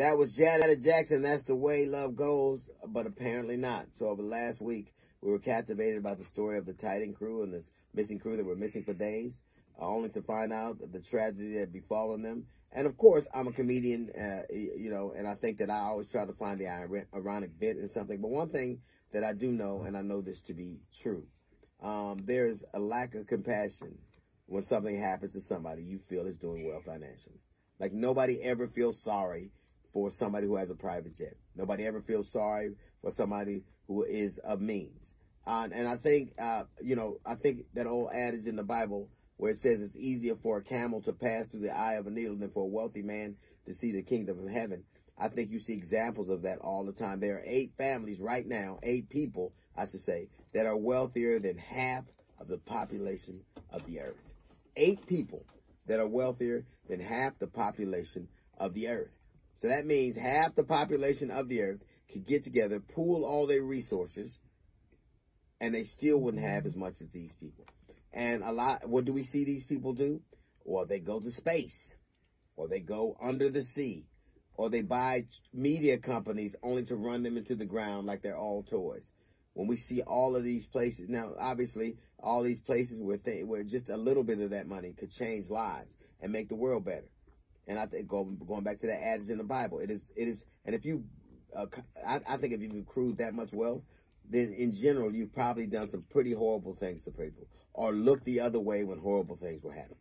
That was Janet Jackson. That's the way love goes, but apparently not. So over the last week, we were captivated about the story of the Titan crew and this missing crew that were missing for days, only to find out the tragedy that had befallen them. And of course, I'm a comedian, and I think that I always try to find the ironic bit in something. But one thing that I do know, and I know this to be true, there's a lack of compassion when something happens to somebody you feel is doing well financially. Like nobody ever feels sorry for somebody who has a private jet. Nobody ever feels sorry for somebody who is of means. And I think, I think that old adage in the Bible where it says it's easier for a camel to pass through the eye of a needle than for a wealthy man to see the kingdom of heaven. I think you see examples of that all the time. There are 8 families right now, 8 people, I should say, that are wealthier than half of the population of the earth. 8 people that are wealthier than half the population of the earth. So that means half the population of the earth could get together, pool all their resources, and they still wouldn't have as much as these people. And what do we see these people do? Well, they go to space, or they go under the sea, or they buy media companies only to run them into the ground like they're all toys. When we see all of these places, now, obviously, all these places where just a little bit of that money could change lives and make the world better. And I think going back to that adage in the Bible, it is, and if you, I think if you've accrued that much wealth, then in general, you've probably done some pretty horrible things to people or looked the other way when horrible things were happening.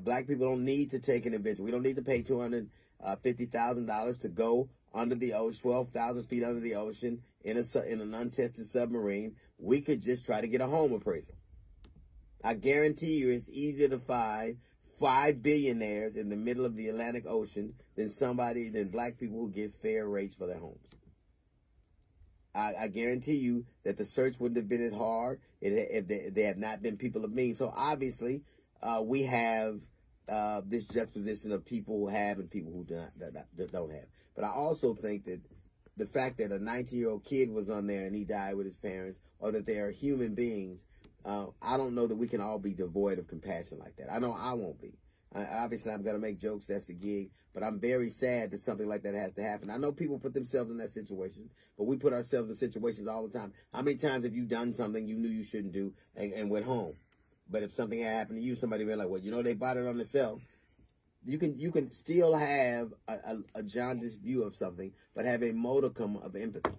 Black people don't need to take an adventure. We don't need to pay $250,000 to go under the ocean, 12,000 feet under the ocean in an untested submarine. We could just try to get a home appraisal. I guarantee you it's easier to find 5 billionaires in the middle of the Atlantic Ocean than black people who get fair rates for their homes. I guarantee you that the search wouldn't have been as hard if they had not been people of means. So obviously, we have this juxtaposition of people who have and people who don't have. But I also think that the fact that a 19-year-old kid was on there and he died with his parents, or that they are human beings, I don't know that we can all be devoid of compassion like that. I know I won't be. Obviously, I'm going to make jokes. That's the gig. But I'm very sad that something like that has to happen. I know people put themselves in that situation, but we put ourselves in situations all the time. How many times have you done something you knew you shouldn't do and went home? But if something had happened to you, somebody would be like, well, they bought it on the shelf. You can still have a jaundiced view of something, but have a modicum of empathy.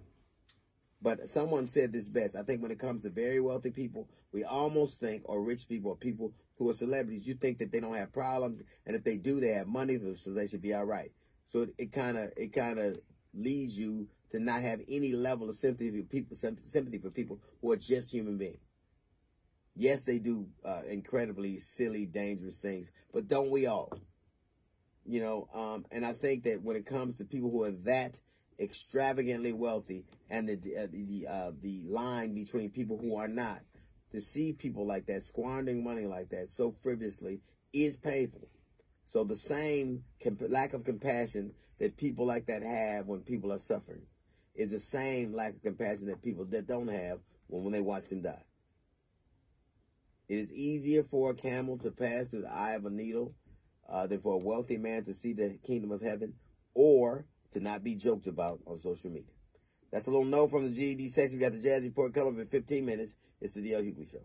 But someone said this best. I think when it comes to very wealthy people, we almost think, or rich people, or people who are celebrities, you think that they don't have problems, and if they do, they have money, so they should be all right. So it kind of leads you to not have any level of sympathy for people who are just human beings. Yes, they do incredibly silly, dangerous things, but don't we all? And I think that when it comes to people who are that extravagantly wealthy, and the line between people who are not, to see people like that squandering money like that so frivolously is painful. So the same lack of compassion that people like that have when people are suffering is the same lack of compassion that people that don't have when they watch them die. It is easier for a camel to pass through the eye of a needle than for a wealthy man to see the kingdom of heaven, or to not be joked about on social media. That's a little note from the GED section. We got the Jazz Report coming up in 15 minutes. It's the D.L. Hughley Show.